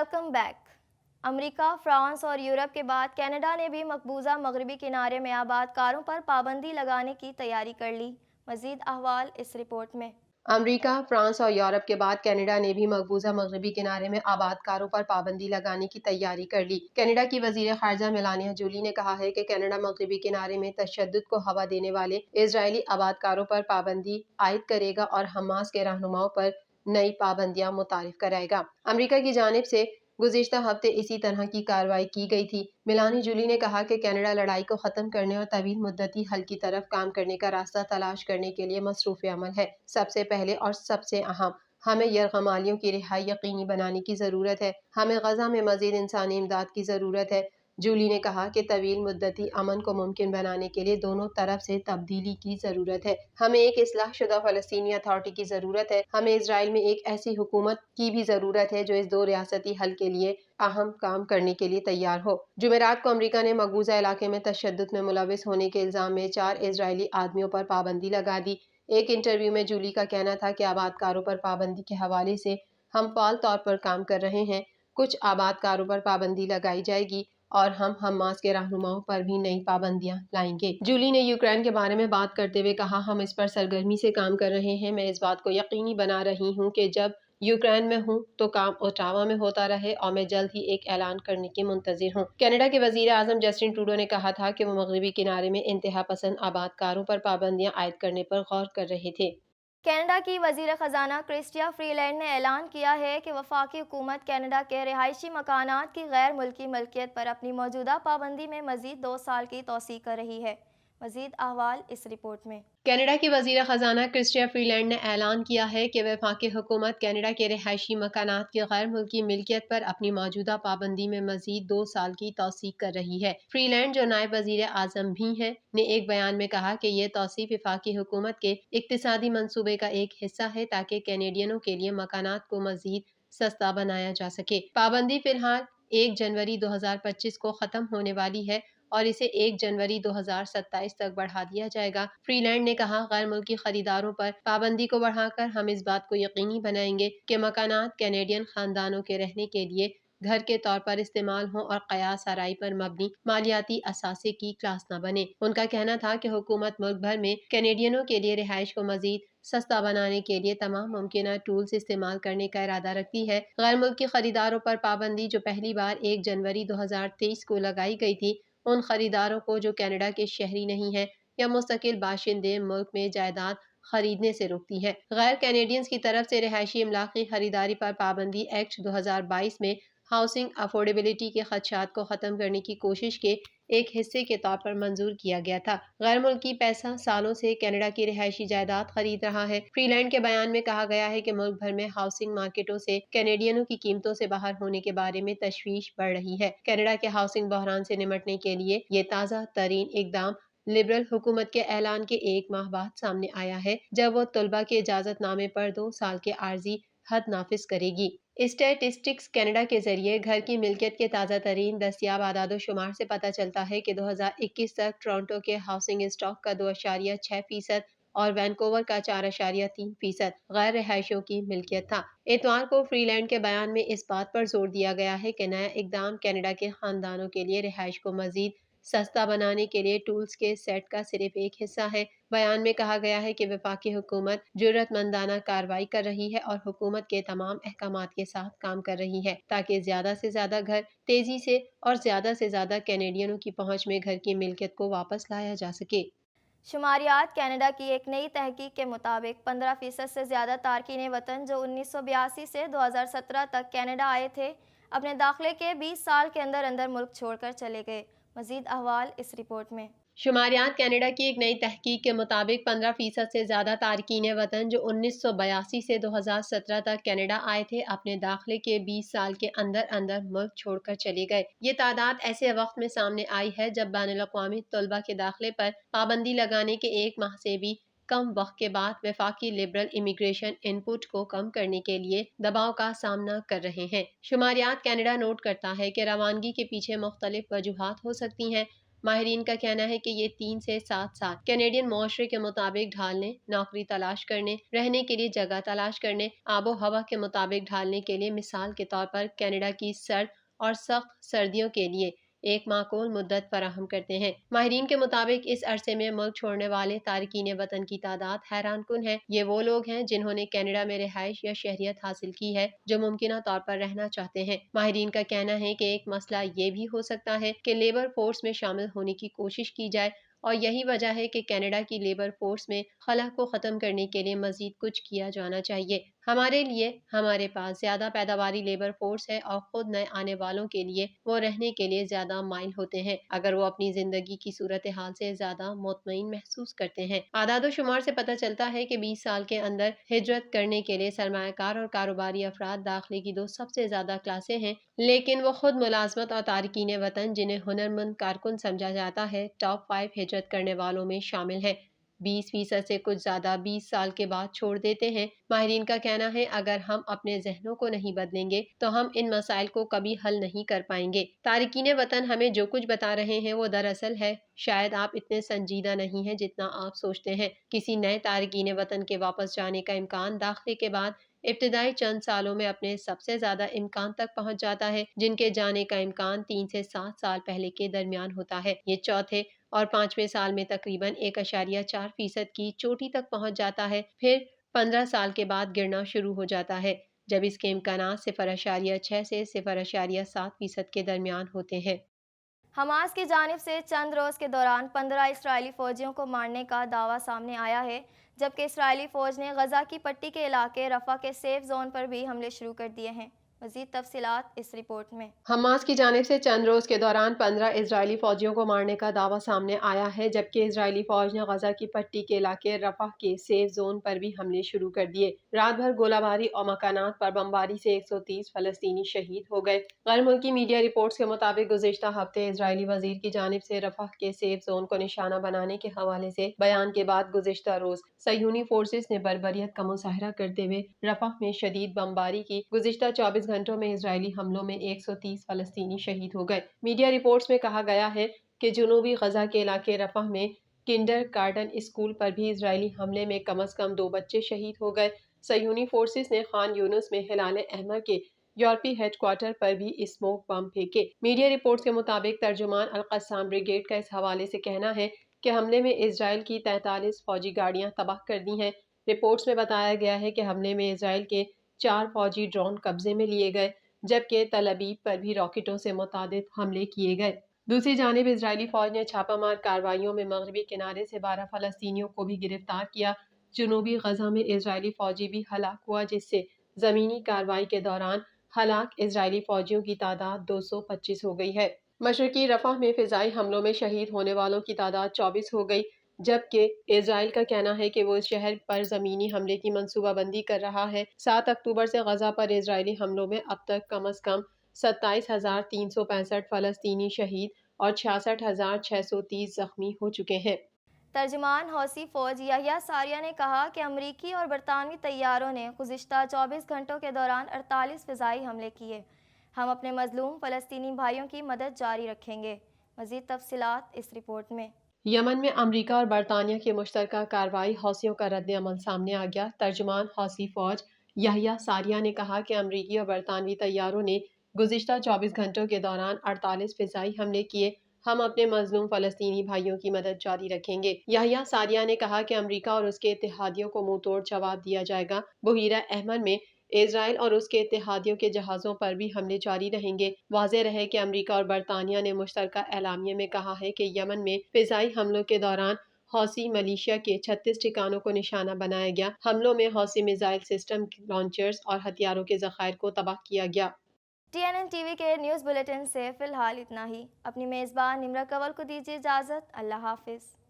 Welcome back. America, France اور Europe کے بعد کینیڈا نے بھی مقبوضہ مغربی کنارے میں آباد کاروں پر پابندی لگانے کی تیاری کر لی۔ مزید احوال اس رپورٹ میں۔ امریکہ، فرانس اور یورپ کے بعد کینیڈا نے بھی مقبوضہ مغربی کنارے میں آباد کاروں پر پابندی لگانے کی تیاری کر لی۔ کینیڈا کی وزیر خارجہ میلانیہ جولی نے کہا ہے کہ کینیڈا مغربی کنارے میں تشدد کو ہوا دینے والے اسرائیلی آباد کاروں پر پابندی عائد کرے گا اور حماس کے رہنماؤں پر نئی پابندیاں متعارف کرائے گا۔ امریکہ کی جانب سے گزشتہ ہفتے اسی طرح کی کارروائی کی گئی تھی۔ میلانی جولی نے کہا کہ کینیڈا لڑائی کو ختم کرنے اور طویل مدتی حل کی طرف کام کرنے کا راستہ تلاش کرنے کے لیے مصروف عمل ہے۔ سب سے پہلے اور سب سے اہم، ہمیں یرغمالیوں کی رہائی یقینی بنانے کی ضرورت ہے۔ ہمیں غزہ میں مزید انسانی امداد کی ضرورت ہے۔ جولی نے کہا کہ طویل مدتی امن کو ممکن بنانے کے لیے دونوں طرف سے تبدیلی کی ضرورت ہے۔ ہمیں ایک اصلاح شدہ فلسطینی اتھارٹی کی ضرورت ہے۔ ہمیں اسرائیل میں ایک ایسی حکومت کی بھی ضرورت ہے جو اس دو ریاستی حل کے لیے اہم کام کرنے کے لیے تیار ہو۔ جمعرات کو امریکہ نے مقبوضہ علاقے میں تشدد میں ملوث ہونے کے الزام میں 4 اسرائیلی آدمیوں پر پابندی لگا دی۔ ایک انٹرویو میں جولی کا کہنا تھا کہ آباد کاروں پر پابندی کے حوالے سے ہم فعال طور پر کام کر رہے ہیں۔ کچھ آباد کاروں پر پابندی لگائی جائے گی اور ہم حماس کے رہنماؤں پر بھی نئی پابندیاں لائیں گے۔ جولی نے یوکرین کے بارے میں بات کرتے ہوئے کہا، ہم اس پر سرگرمی سے کام کر رہے ہیں۔ میں اس بات کو یقینی بنا رہی ہوں کہ جب یوکرین میں ہوں تو کام اوٹاوا میں ہوتا رہے اور میں جلد ہی ایک اعلان کرنے کی منتظر ہوں۔ کینیڈا کے وزیر اعظم جسٹن ٹروڈو نے کہا تھا کہ وہ مغربی کنارے میں انتہا پسند آباد کاروں پر پابندیاں عائد کرنے پر غور کر رہے تھے۔ کینیڈا کی وزیر خزانہ کرسٹیا فری لینڈ نے اعلان کیا ہے کہ وفاقی حکومت کینیڈا کے رہائشی مکانات کی غیر ملکی ملکیت پر اپنی موجودہ پابندی میں مزید 2 سال کی توسیع کر رہی ہے۔ مزید احوال اس رپورٹ میں۔ کینیڈا کی وزیر خزانہ کرسٹیا فری لینڈ نے اعلان کیا ہے کہ وفاقی حکومت کینیڈا کے رہائشی مکانات کی غیر ملکی ملکیت پر اپنی موجودہ پابندی میں مزید 2 سال کی توسیع کر رہی ہے۔ فری لینڈ، جو نائب وزیر اعظم بھی ہیں، نے ایک بیان میں کہا کہ یہ توسیع وفاقی حکومت کے اقتصادی منصوبے کا ایک حصہ ہے تاکہ کینیڈینوں کے لیے مکانات کو مزید سستا بنایا جا سکے۔ پابندی فی الحال 1 جنوری 2025 کو ختم ہونے والی ہے اور اسے 1 جنوری 2027 تک بڑھا دیا جائے گا۔ فری لینڈ نے کہا، غیر ملکی خریداروں پر پابندی کو بڑھا کر ہم اس بات کو یقینی بنائیں گے کہ مکانات کینیڈین خاندانوں کے رہنے کے لیے گھر کے طور پر استعمال ہوں اور قیاس آرائی پر مبنی مالیاتی اثاثے کی کلاس نہ بنے۔ ان کا کہنا تھا کہ حکومت ملک بھر میں کینیڈینوں کے لیے رہائش کو مزید سستا بنانے کے لیے تمام ممکنہ ٹولز استعمال کرنے کا ارادہ رکھتی ہے۔ غیر ملکی خریداروں پر پابندی جو پہلی بار 1 جنوری 2023 کو لگائی گئی تھی، ان خریداروں کو جو کینیڈا کے شہری نہیں ہیں یا مستقل باشندے ملک میں جائیداد خریدنے سے روکتی ہے۔ غیر کینیڈینز کی طرف سے رہائشی املاک کی خریداری پر پابندی ایکٹ 2022 میں ہاؤسنگ افورڈیبلٹی کے خدشات کو ختم کرنے کی کوشش کے ایک حصے کے طور پر منظور کیا گیا تھا۔ غیر ملکی پیسہ سالوں سے کینیڈا کی رہائشی جائیداد خرید رہا ہے۔ فری لینڈ کے بیان میں کہا گیا ہے کہ ملک بھر میں ہاؤسنگ مارکیٹوں سے کینیڈینوں کی قیمتوں سے باہر ہونے کے بارے میں تشویش بڑھ رہی ہے۔ کینیڈا کے ہاؤسنگ بحران سے نمٹنے کے لیے یہ تازہ ترین اقدام لبرل حکومت کے اعلان کے 1 ماہ بعد سامنے آیا ہے، جب وہ طلبہ کے اجازت نامے پر 2 سال کے عارضی حد نافذ کرے گی۔ اسٹیٹسٹکس کینیڈا کے ذریعے گھر کی ملکیت کے تازہ ترین دستیاب اعداد و شمار سے پتہ چلتا ہے کہ 2021 تک ٹورنٹو کے ہاؤسنگ اسٹاک کا 2.6% اور وینکوور کا 4.3% غیر رہائشیوں کی ملکیت تھا۔ اتوار کو فری لینڈ کے بیان میں اس بات پر زور دیا گیا ہے کہ نیا اقدام کینیڈا کے خاندانوں کے لیے رہائش کو مزید سستا بنانے کے لیے ٹولز کے سیٹ کا صرف ایک حصہ ہے۔ بیان میں کہا گیا ہے کہ وفاقی حکومت جرأت مندانہ کارروائی کر رہی ہے اور حکومت کے تمام احکامات کے ساتھ کام کر رہی ہے تاکہ زیادہ سے زیادہ گھر تیزی سے اور زیادہ سے زیادہ کینیڈینوں کی پہنچ میں گھر کی ملکیت کو واپس لایا جا سکے۔ شماریات کینیڈا کی ایک نئی تحقیق کے مطابق 15% سے زیادہ تارکین وطن جو 1982 سے 2017 تک کینیڈا آئے تھے، اپنے داخلے کے 20 سال کے اندر اندر ملک چھوڑ کر چلے گئے۔ مزید احوال اس رپورٹ میں۔ شماریات کینیڈا کی ایک نئی تحقیق کے مطابق 15% سے زیادہ تارکین وطن جو 1982 سے 2017 تک کینیڈا آئے تھے، اپنے داخلے کے 20 سال کے اندر اندر ملک چھوڑ کر چلے گئے۔ یہ تعداد ایسے وقت میں سامنے آئی ہے جب بین الاقوامی طلبہ کے داخلے پر پابندی لگانے کے 1 ماہ سے بھی کم وقت کے بعد وفاقی لبرل امیگریشن ان پٹ کو کم کرنے کے لیے دباؤ کا سامنا کر رہے ہیں۔ شماریات کینیڈا نوٹ کرتا ہے کہ روانگی کے پیچھے مختلف وجوہات ہو سکتی ہیں۔ ماہرین کا کہنا ہے کہ یہ 3 سے 7 سال کینیڈین معاشرے کے مطابق ڈھالنے، نوکری تلاش کرنے، رہنے کے لیے جگہ تلاش کرنے، آب و ہوا کے مطابق ڈھالنے کے لیے، مثال کے طور پر کینیڈا کی سرد اور سخت سردیوں کے لیے ایک معقول مدت فراہم کرتے ہیں۔ ماہرین کے مطابق اس عرصے میں ملک چھوڑنے والے تارکین وطن کی تعداد حیران کن ہے۔ یہ وہ لوگ ہیں جنہوں نے کینیڈا میں رہائش یا شہریت حاصل کی ہے، جو ممکنہ طور پر رہنا چاہتے ہیں۔ ماہرین کا کہنا ہے کہ ایک مسئلہ یہ بھی ہو سکتا ہے کہ لیبر فورس میں شامل ہونے کی کوشش کی جائے، اور یہی وجہ ہے کہ کینیڈا کی لیبر فورس میں خلا کو ختم کرنے کے لیے مزید کچھ کیا جانا چاہیے۔ ہمارے لیے ہمارے پاس زیادہ پیداواری لیبر فورس ہے، اور خود نئے آنے والوں کے لیے وہ رہنے کے لیے زیادہ مائل ہوتے ہیں اگر وہ اپنی زندگی کی صورتحال سے زیادہ مطمئن محسوس کرتے ہیں۔ اعداد و شمار سے پتہ چلتا ہے کہ 20 سال کے اندر ہجرت کرنے کے لیے سرمایہ کار اور کاروباری افراد داخلے کی 2 سب سے زیادہ کلاسیں ہیں، لیکن وہ خود ملازمت اور تارکین وطن جنہیں ہنرمند کارکن سمجھا جاتا ہے ٹاپ 5 ہجرت کرنے والوں میں شامل ہیں۔ 20% سے کچھ زیادہ 20 سال کے بعد چھوڑ دیتے ہیں۔ ماہرین کا کہنا ہے اگر ہم اپنے ذہنوں کو نہیں بدلیں گے تو ہم ان مسائل کو کبھی حل نہیں کر پائیں گے۔ تارکین وطن ہمیں جو کچھ بتا رہے ہیں وہ دراصل ہے شاید آپ اتنے سنجیدہ نہیں ہیں جتنا آپ سوچتے ہیں۔ کسی نئے تارکین وطن کے واپس جانے کا امکان داخلے کے بعد ابتدائی چند سالوں میں اپنے سب سے زیادہ امکان تک پہنچ جاتا ہے، جن کے جانے کا امکان 3 سے 7 سال پہلے کے درمیان ہوتا ہے۔ یہ چوتھے اور 5ویں سال میں تقریباً 1.4% کی چوٹی تک پہنچ جاتا ہے، پھر 15 سال کے بعد گرنا شروع ہو جاتا ہے، جب اس کے امکانات 0.6 سے 0.7% کے درمیان ہوتے ہیں۔ حماس کی جانب سے چند روز کے دوران 15 اسرائیلی فوجیوں کو مارنے کا دعویٰ سامنے آیا ہے، جبکہ اسرائیلی فوج نے غزہ کی پٹی کے علاقے رفح کے سیف زون پر بھی حملے شروع کر دیے ہیں۔ مزید تفصیلات اس رپورٹ میں۔ حماس کی جانب سے چند روز کے دوران 15 اسرائیلی فوجیوں کو مارنے کا دعویٰ سامنے آیا ہے، جبکہ اسرائیلی فوج نے غزہ کی پٹی کے علاقے رفح کے سیف زون پر بھی حملے شروع کر دیے۔ رات بھر گولہ باری اور مکانات پر بمباری سے 130 فلسطینی شہید ہو گئے۔ غیر ملکی میڈیا رپورٹس کے مطابق گزشتہ ہفتے اسرائیلی وزیر کی جانب سے رفح کے سیف زون کو نشانہ بنانے کے حوالے سے بیان کے بعد گزشتہ روز صہیونی فورسز نے بربریت کا مظاہرہ کرتے ہوئے رفح میں شدید بمباری کی۔ گزشتہ 24 گھنٹوں میں اسرائیلی حملوں میں 130 فلسطینی شہید ہو گئے۔ میڈیا رپورٹس میں کہا گیا ہے کہ جنوبی غزہ کے علاقے رفح میں کنڈر گارٹن اسکول پر بھی اسرائیلی حملے میں کم از کم 2 بچے شہید ہو گئے۔ صہیونی فورسز نے خان یونس میں ہلال احمر کے یورپی ہیڈ کوارٹر پر بھی اسموک بم پھینکے۔ میڈیا رپورٹس کے مطابق ترجمان القسام بریگیڈ کا اس حوالے سے کہنا ہے کہ حملے میں اسرائیل کی 43 فوجی گاڑیاں تباہ کر دی ہیں۔ رپورٹس میں بتایا گیا ہے کہ حملے میں اسرائیل کے 4 فوجی ڈرون قبضے میں لیے گئے، جبکہ تل ابیب پر بھی راکٹوں سے متعدد حملے کیے گئے۔ دوسری جانب اسرائیلی فوج نے چھاپہ مار کارروائیوں میں مغربی کنارے سے 12 فلسطینیوں کو بھی گرفتار کیا۔ جنوبی غزہ میں اسرائیلی فوجی بھی ہلاک ہوا، جس سے زمینی کارروائی کے دوران ہلاک اسرائیلی فوجیوں کی تعداد 225 ہو گئی ہے۔ مشرقی رفح میں فضائی حملوں میں شہید ہونے والوں کی تعداد 24 ہو گئی، جبکہ اسرائیل کا کہنا ہے کہ وہ اس شہر پر زمینی حملے کی منصوبہ بندی کر رہا ہے۔ 7 اکتوبر سے غزہ پر اسرائیلی حملوں میں اب تک کم از کم 27,365 فلسطینی شہید اور 66,630 زخمی ہو چکے ہیں۔ ترجمان حوثی فوج یحییٰ ساریہ نے کہا کہ امریکی اور برطانوی طیاروں نے گزشتہ 24 گھنٹوں کے دوران 48 فضائی حملے کیے۔ ہم اپنے مظلوم فلسطینی بھائیوں کی مدد جاری رکھیں گے۔ مزید تفصیلات اس رپورٹ میں۔ یمن میں امریکہ اور برطانیہ کی مشترکہ کارروائی حوثیوں کا رد عمل سامنے آ گیا۔ ترجمان حوثی فوج یحییٰ ساریہ نے کہا کہ امریکی اور برطانوی طیاروں نے گزشتہ 24 گھنٹوں کے دوران 48 فضائی حملے کیے۔ ہم اپنے مظلوم فلسطینی بھائیوں کی مدد جاری رکھیں گے۔ یحییٰ ساریہ نے کہا کہ امریکہ اور اس کے اتحادیوں کو منہ توڑ جواب دیا جائے گا۔ بحیرہ احمر میں اسرائیل اور اس کے اتحادیوں کے جہازوں پر بھی حملے جاری رہیں گے۔ واضح رہے کہ امریکہ اور برطانیہ نے مشترکہ اعلامیے میں کہا ہے کہ یمن میں فضائی حملوں کے دوران حوثی ملیشیا کے 36 ٹھکانوں کو نشانہ بنایا گیا۔ حملوں میں حوثی میزائل سسٹم، لانچرز اور ہتھیاروں کے ذخائر کو تباہ کیا گیا۔ TNN TV کے نیوز بلیٹن سے فی الحال اتنا ہی۔ اپنی میزبان نمرہ کنول کو دیجیے اجازت۔ اللہ حافظ۔